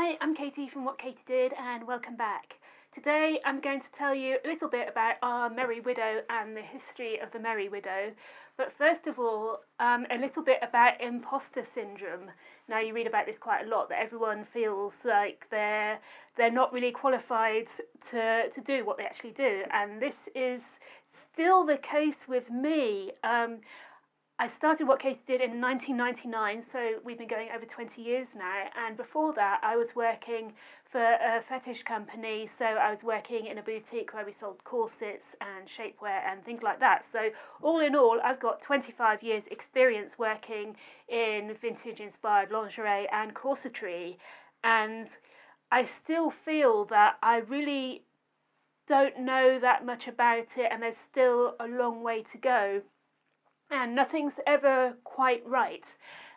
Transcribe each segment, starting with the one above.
Hi, I'm Katie from What Katie Did and welcome back. Today I'm going to tell you a little bit about our Merry Widow and the history of the Merry Widow. But first of all, a little bit about imposter syndrome. Now you read about this quite a lot, that everyone feels like they're not really qualified to do what they actually do. And this is still the case with me. I started What Katie Did in 1999, so we've been going over 20 years now, and before that I was working for a fetish company, so I was working in a boutique where we sold corsets and shapewear and things like that. So all in all, I've got 25 years experience working in vintage inspired lingerie and corsetry, and I still feel that I really don't know that much about it and there's still a long way to go. And nothing's ever quite right.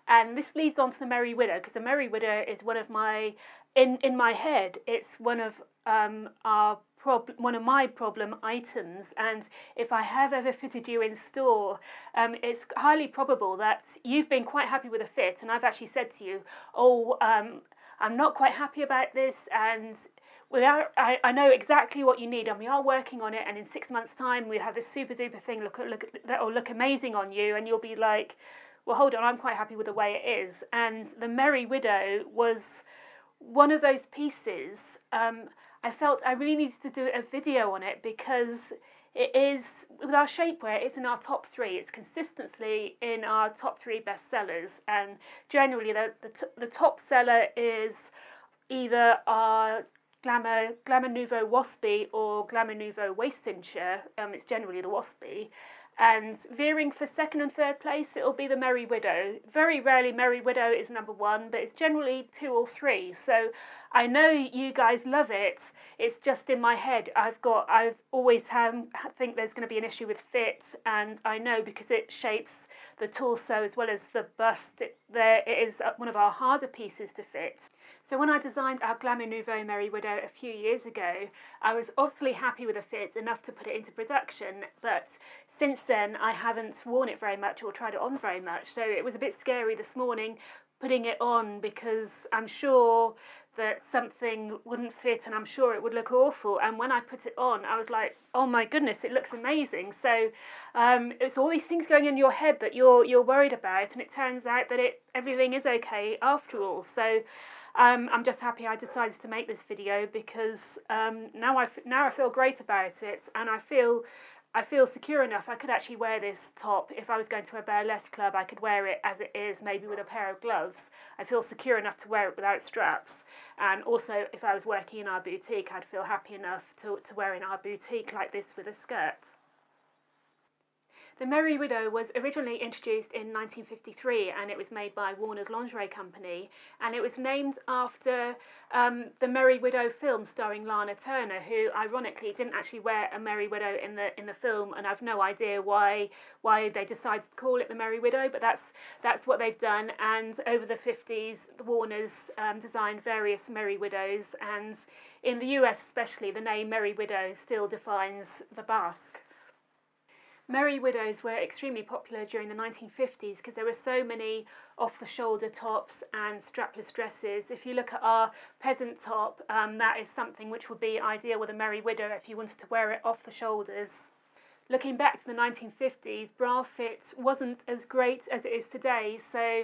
And this leads on to the Merry Widow, because the Merry Widow is one of my, in my head, it's one of one of my problem items. And if I have ever fitted you in store, it's highly probable that you've been quite happy with the fit, and I've actually said to you, oh, I'm not quite happy about this, and I know exactly what you need, and we are working on it, and in 6 months' time we have this super duper thing that'll look amazing on you, and you'll be like, well, hold on, I'm quite happy with the way it is. And the Merry Widow was one of those pieces. I felt I really needed to do a video on it because it is, with our shapewear, it's in our top 3. It's consistently in our top 3 bestsellers, and generally the top seller is either our Glamour Nouveau Waspy or Glamour Nouveau Waist Cincher. It's generally the Waspy. And veering for second and third place, it'll be the Merry Widow. Very rarely Merry Widow is number 1, but it's generally 2 or 3. So I know you guys love it. It's just in my head. I've always think there's going to be an issue with fit, and I know because it shapes the torso as well as the bust. It is one of our harder pieces to fit. So when I designed our Glamour Nouveau Merry Widow a few years ago, I was obviously happy with the fit enough to put it into production, but since then I haven't worn it very much or tried it on very much, so it was a bit scary this morning putting it on because I'm sure that something wouldn't fit and I'm sure it would look awful. And when I put it on, I was like, oh my goodness, it looks amazing. So it's all these things going in your head that you're worried about, and it turns out that everything is okay after all. So I'm just happy I decided to make this video because now I feel great about it, and I feel secure enough. I could actually wear this top if I was going to a burlesque club. I could wear it as it is, maybe with a pair of gloves. I feel secure enough to wear it without straps. And also, if I was working in our boutique, I'd feel happy enough to wear in our boutique like this with a skirt. The Merry Widow was originally introduced in 1953, and it was made by Warners Lingerie company, and it was named after the Merry Widow film starring Lana Turner, who ironically didn't actually wear a Merry Widow in the film, and I've no idea why they decided to call it the Merry Widow, but that's what they've done. And over the 50s, the Warners designed various Merry Widows, and in the US especially, the name Merry Widow still defines the Basque. Merry Widows were extremely popular during the 1950s because there were so many off-the-shoulder tops and strapless dresses. If you look at our peasant top, that is something which would be ideal with a Merry Widow if you wanted to wear it off the shoulders. Looking back to the 1950s, bra fit wasn't as great as it is today, so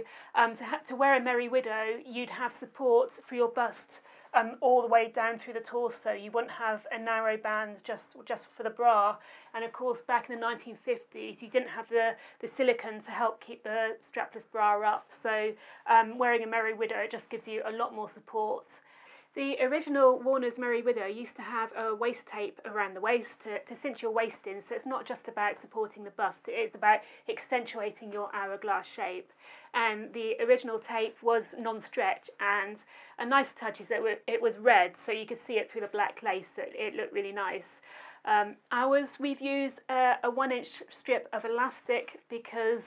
to wear a Merry Widow, you'd have support for your bust all the way down through the torso. You wouldn't have a narrow band just for the bra. And of course, back in the 1950s, you didn't have the silicone to help keep the strapless bra up. So wearing a Merry Widow just gives you a lot more support. The original Warner's Merry Widow used to have a waist tape around the waist to cinch your waist in, so it's not just about supporting the bust, it is about accentuating your hourglass shape. And the original tape was non-stretch, and a nice touch is that it was red, so you could see it through the black lace. It looked really nice. We've used a 1-inch strip of elastic because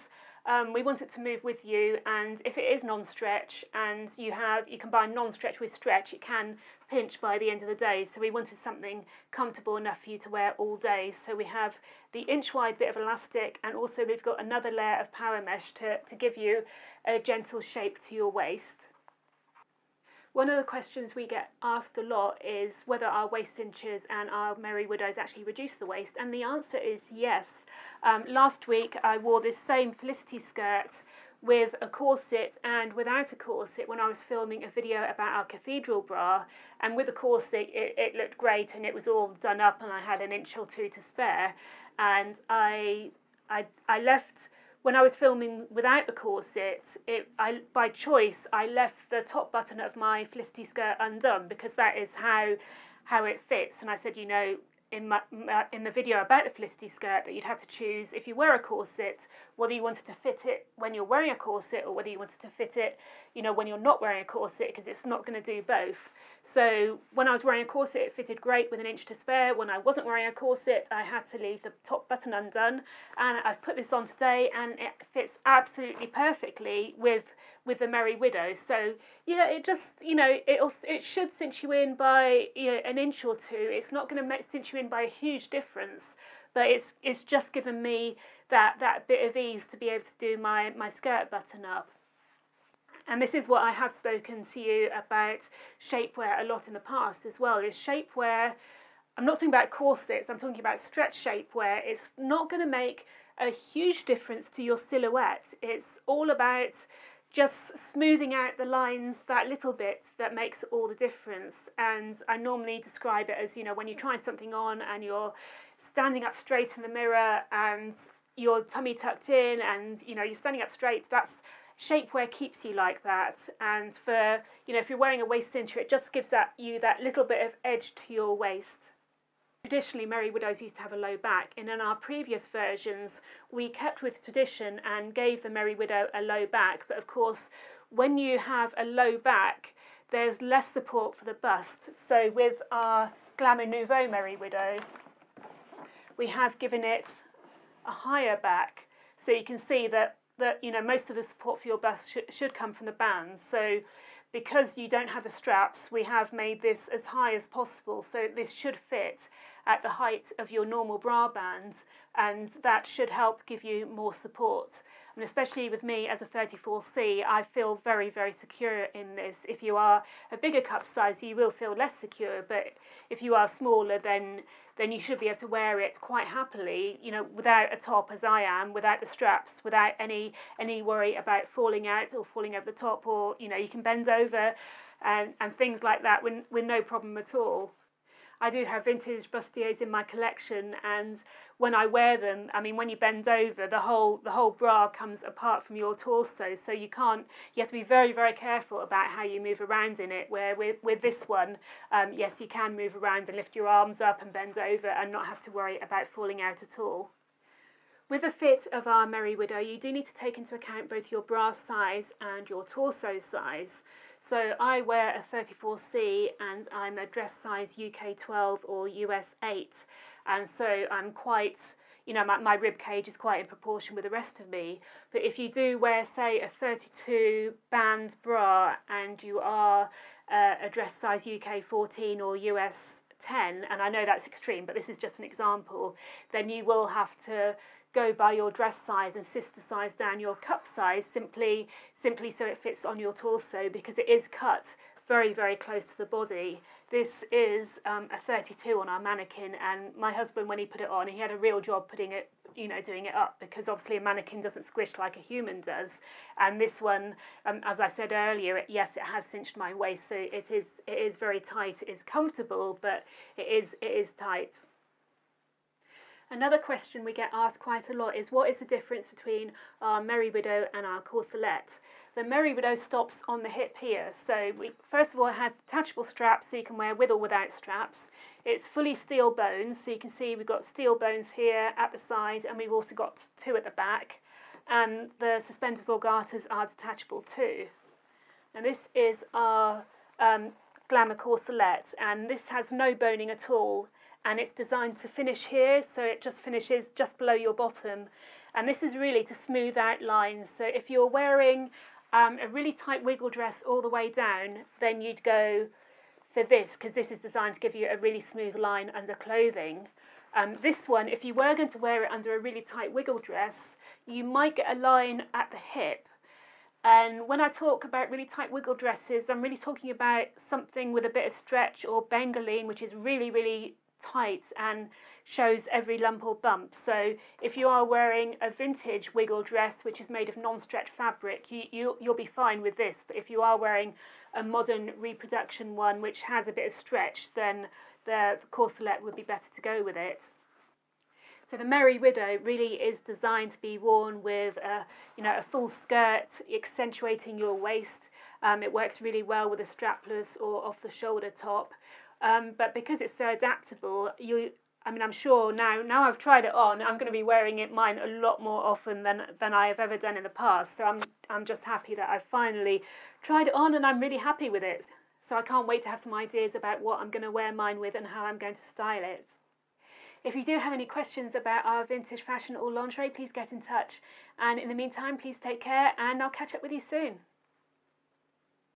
we want it to move with you, and if it is non-stretch and you combine non-stretch with stretch, it can pinch by the end of the day. So we wanted something comfortable enough for you to wear all day. So we have the inch-wide bit of elastic, and also we've got another layer of power mesh to give you a gentle shape to your waist. One of the questions we get asked a lot is whether our waist cinches and our Merry Widows actually reduce the waist, and the answer is yes. Last week I wore this same Felicity skirt with a corset and without a corset when I was filming a video about our cathedral bra, and with a corset it looked great and it was all done up and I had an inch or two to spare, and I left. When I was filming without the corset, by choice, I left the top button of my Felicity skirt undone because that is how it fits. And I said, you know, in the video about the Felicity skirt, that you'd have to choose, if you wear a corset, whether you wanted to fit it when you're wearing a corset or whether you wanted to fit it, you know, when you're not wearing a corset, because it's not going to do both. So when I was wearing a corset, it fitted great with an inch to spare. When I wasn't wearing a corset, I had to leave the top button undone. And I've put this on today and it fits absolutely perfectly with the Merry Widow. So yeah, it just, you know, it should cinch you in by, you know, an inch or two. It's not going to cinch you in by a huge difference, but it's just given me that bit of ease to be able to do my skirt button up. And this is what I have spoken to you about shapewear a lot in the past as well, is shapewear. I'm not talking about corsets, I'm talking about stretch shapewear. It's not going to make a huge difference to your silhouette. It's all about just smoothing out the lines that little bit that makes all the difference. And I normally describe it as, you know, when you try something on and you're standing up straight in the mirror and your tummy tucked in and, you know, you're standing up straight, that's shapewear keeps you like that. And for, you know, if you're wearing a waist cincher, it just gives you that little bit of edge to your waist. Traditionally, Merry Widows used to have a low back, and in our previous versions we kept with tradition and gave the Merry Widow a low back. But of course, when you have a low back, there's less support for the bust. So with our Glamour Merry Widow, we have given it a higher back, so you can see that you know, most of the support for your bust should come from the bands. So because you don't have the straps, we have made this as high as possible, so this should fit at the height of your normal bra band, and that should help give you more support. And especially with me as a 34C, I feel very, very secure in this. If you are a bigger cup size, you will feel less secure, but if you are smaller, then you should be able to wear it quite happily, you know, without a top as I am, without the straps, without any worry about falling out or falling over the top, or, you know, you can bend over and things like that with no problem at all. I do have vintage bustiers in my collection, and when I wear them, I mean, when you bend over, the whole bra comes apart from your torso, so you have to be very, very careful about how you move around in it, where with this one, yes, you can move around and lift your arms up and bend over and not have to worry about falling out at all. With the fit of our Merry Widow, you do need to take into account both your bra size and your torso size. So I wear a 34C and I'm a dress size UK 12 or US 8, and so I'm quite, you know, my rib cage is quite in proportion with the rest of me. But if you do wear, say, a 32 band bra and you are a dress size UK 14 or US 10, and I know that's extreme, but this is just an example, then you will have to go by your dress size and sister size down your cup size, simply so it fits on your torso, because it is cut very, very close to the body. This is a 32 on our mannequin, and my husband, when he put it on, he had a real job putting it, you know, doing it up, because obviously a mannequin doesn't squish like a human does. And this one, as I said earlier, yes, it has cinched my waist, so it is very tight. It is comfortable, but it is tight. Another question we get asked quite a lot is, what is the difference between our Merry Widow and our corselet? The Merry Widow stops on the hip here, so first of all it has detachable straps, so you can wear with or without straps. It's fully steel bones, so you can see we've got steel bones here at the side, and we've also got two at the back, and the suspenders or garters are detachable too. And this is our Glamour corselet, and this has no boning at all, and it's designed to finish here, so it just finishes just below your bottom, and this is really to smooth out lines. So if you're wearing a really tight wiggle dress all the way down, then you'd go for this, because this is designed to give you a really smooth line under clothing. This one, if you were going to wear it under a really tight wiggle dress, you might get a line at the hip, And when I talk about really tight wiggle dresses, I'm really talking about something with a bit of stretch, or bengaline, which is really, really tight and shows every lump or bump. So if you are wearing a vintage wiggle dress which is made of non-stretch fabric, you'll be fine with this. But if you are wearing a modern reproduction one which has a bit of stretch, then the corselet would be better to go with it. So the Merry Widow really is designed to be worn with a full skirt, accentuating your waist. It works really well with a strapless or off-the-shoulder top. But because it's so adaptable, I'm sure now I've tried it on, I'm going to be wearing mine a lot more often than I have ever done in the past. So I'm just happy that I've finally tried it on, and I'm really happy with it. So I can't wait to have some ideas about what I'm going to wear mine with and how I'm going to style it. If you do have any questions about our vintage fashion or lingerie, please get in touch. And in the meantime, please take care, and I'll catch up with you soon.